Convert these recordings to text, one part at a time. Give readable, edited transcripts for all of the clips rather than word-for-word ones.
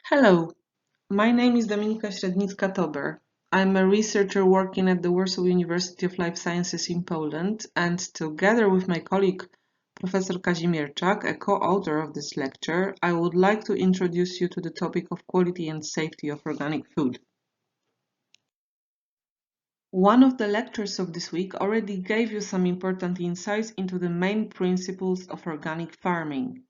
Hello, my name is Dominika Średnicka-Tober. I'm a researcher working at the Warsaw University of Life Sciences in Poland, and together with my colleague Professor Kazimierczak, a co-author of this lecture, I would like to introduce you to the topic of quality and safety of organic food. One of the lectures of this week already gave you some important insights into the main principles of organic farming.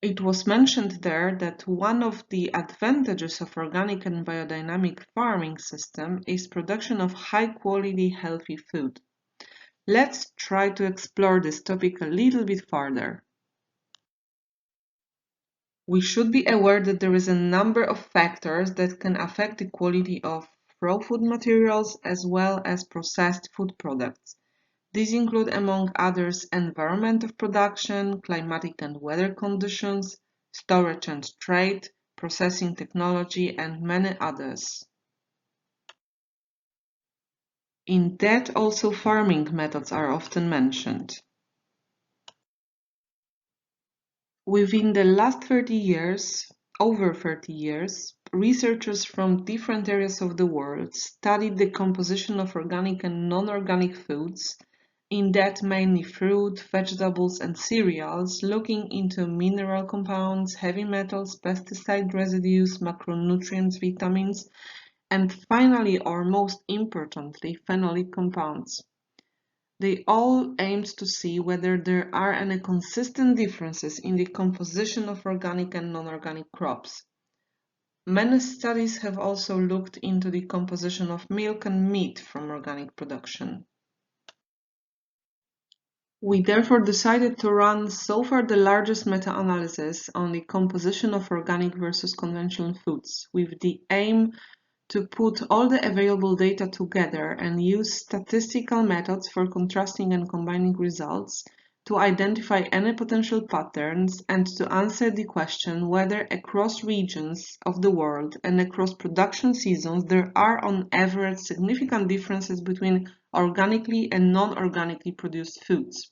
It was mentioned there that one of the advantages of organic and biodynamic farming system is production of high-quality, healthy food. Let's try to explore this topic a little bit further. We should be aware that there is a number of factors that can affect the quality of raw food materials as well as processed food products. These include, among others, environment of production, climatic and weather conditions, storage and trade, processing technology, and many others. In that, also farming methods are often mentioned. Within the last 30 years, over 30 years, researchers from different areas of the world studied the composition of organic and non-organic foods, in that mainly fruit, vegetables and cereals, looking into mineral compounds, heavy metals, pesticide residues, macronutrients, vitamins, and finally, or most importantly, phenolic compounds. They all aimed to see whether there are any consistent differences in the composition of organic and non-organic crops. Many studies have also looked into the composition of milk and meat from organic production. We therefore decided to run so far the largest meta-analysis on the composition of organic versus conventional foods, with the aim to put all the available data together and use statistical methods for contrasting and combining results to identify any potential patterns and to answer the question whether across regions of the world and across production seasons there are on average significant differences between organically and non-organically produced foods.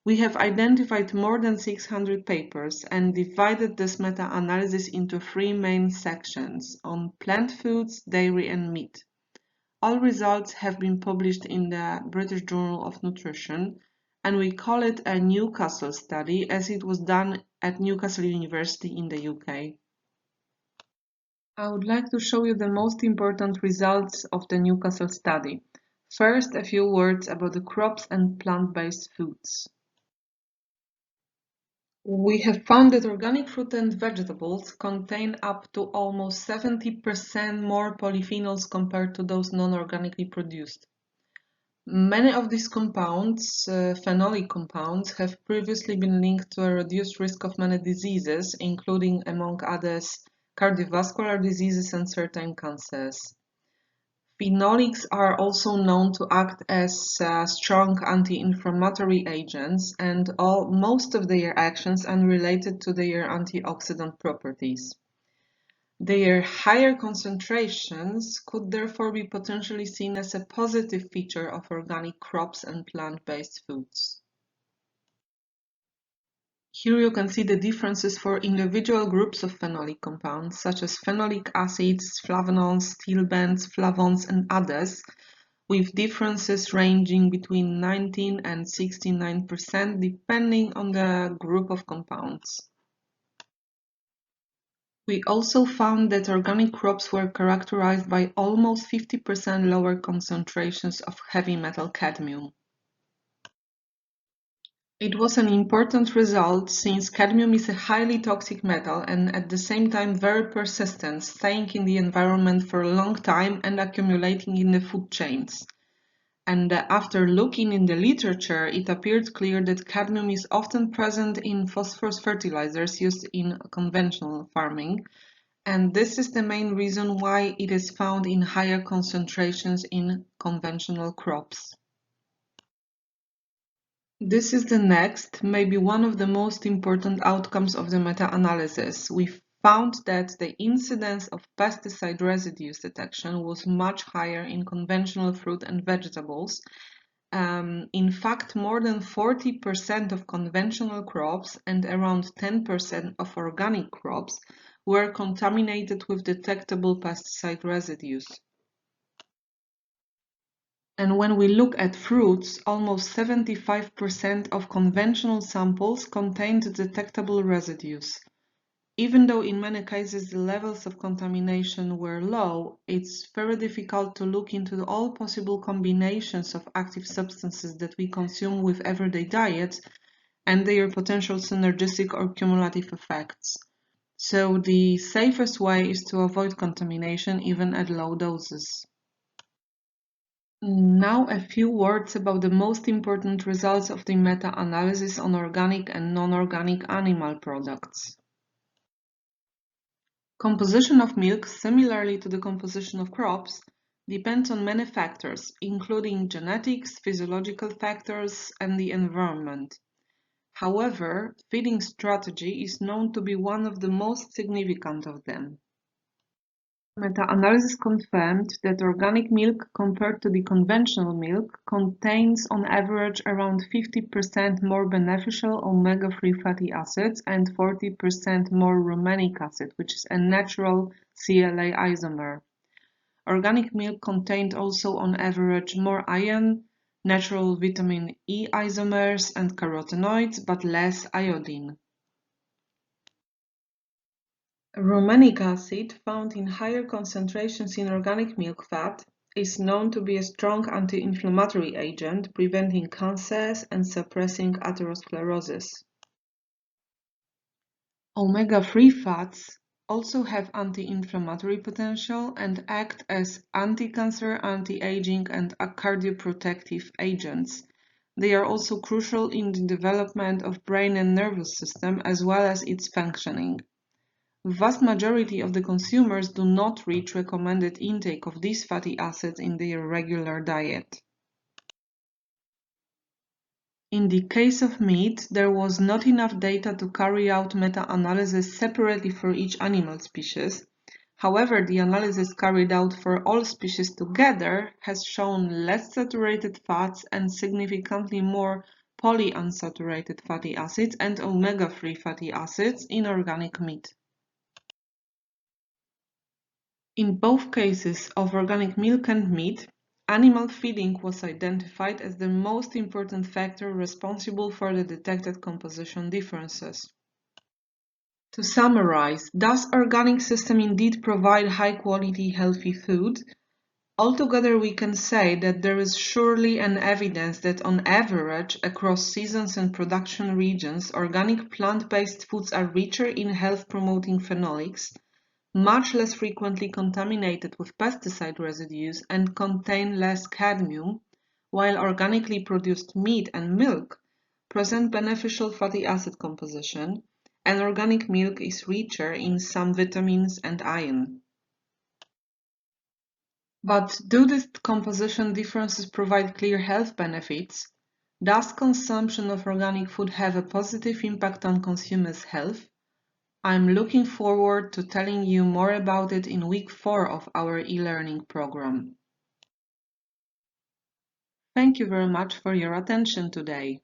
We have identified more than 600 papers and divided this meta-analysis into three main sections on plant foods, dairy and meat. All results have been published in the British Journal of Nutrition, and we call it a Newcastle study as it was done at Newcastle University in the UK. I would like to show you the most important results of the Newcastle study. First, a few words about the crops and plant-based foods. We have found that organic fruit and vegetables contain up to almost 70% more polyphenols compared to those non-organically produced. Many of these compounds, phenolic compounds, have previously been linked to a reduced risk of many diseases, including, among others, cardiovascular diseases and certain cancers. Phenolics are also known to act as strong anti-inflammatory agents, and most of their actions are related to their antioxidant properties. Their higher concentrations could therefore be potentially seen as a positive feature of organic crops and plant-based foods. Here you can see the differences for individual groups of phenolic compounds, such as phenolic acids, flavanols, stilbenes, flavones, and others, with differences ranging between 19 and 69% depending on the group of compounds. We also found that organic crops were characterized by almost 50% lower concentrations of heavy metal cadmium. It was an important result since cadmium is a highly toxic metal and at the same time very persistent, staying in the environment for a long time and accumulating in the food chains. And after looking in the literature, it appeared clear that cadmium is often present in phosphorus fertilizers used in conventional farming, and this is the main reason why it is found in higher concentrations in conventional crops. This is the next, maybe one of the most important outcomes of the meta-analysis. We found that the incidence of pesticide residues detection was much higher in conventional fruit and vegetables, In fact, more than 40% of conventional crops and around 10% of organic crops were contaminated with detectable pesticide residues. And when we look at fruits, almost 75% of conventional samples contained detectable residues. Even though in many cases the levels of contamination were low, it's very difficult to look into all possible combinations of active substances that we consume with everyday diets and their potential synergistic or cumulative effects. So the safest way is to avoid contamination even at low doses. Now a few words about the most important results of the meta-analysis on organic and non-organic animal products. Composition of milk, similarly to the composition of crops, depends on many factors, including genetics, physiological factors, and the environment. However, feeding strategy is known to be one of the most significant of them. Meta-analysis confirmed that organic milk compared to the conventional milk contains on average around 50% more beneficial omega-3 fatty acids and 40% more rumenic acid, which is a natural CLA isomer. Organic milk contained also on average more iron, natural vitamin E isomers and carotenoids, but less iodine. Rumenic acid, found in higher concentrations in organic milk fat, is known to be a strong anti-inflammatory agent, preventing cancers and suppressing atherosclerosis. Omega-3 fats also have anti-inflammatory potential and act as anti-cancer, anti-aging, and cardioprotective agents. They are also crucial in the development of brain and nervous system as well as its functioning. The vast majority of the consumers do not reach recommended intake of these fatty acids in their regular diet. In the case of meat, there was not enough data to carry out meta-analysis separately for each animal species. However, the analysis carried out for all species together has shown less saturated fats and significantly more polyunsaturated fatty acids and omega-3 fatty acids in organic meat. In both cases of organic milk and meat, animal feeding was identified as the most important factor responsible for the detected composition differences. To summarize, does organic system indeed provide high-quality, healthy food? Altogether, we can say that there is surely an evidence that on average, across seasons and production regions, organic plant-based foods are richer in health-promoting phenolics, much less frequently contaminated with pesticide residues, and contain less cadmium, while organically produced meat and milk present beneficial fatty acid composition, and organic milk is richer in some vitamins and iron. But do these composition differences provide clear health benefits? Does consumption of organic food have a positive impact on consumers' health? I'm looking forward to telling you more about it in week 4 of our e-learning program. Thank you very much for your attention today.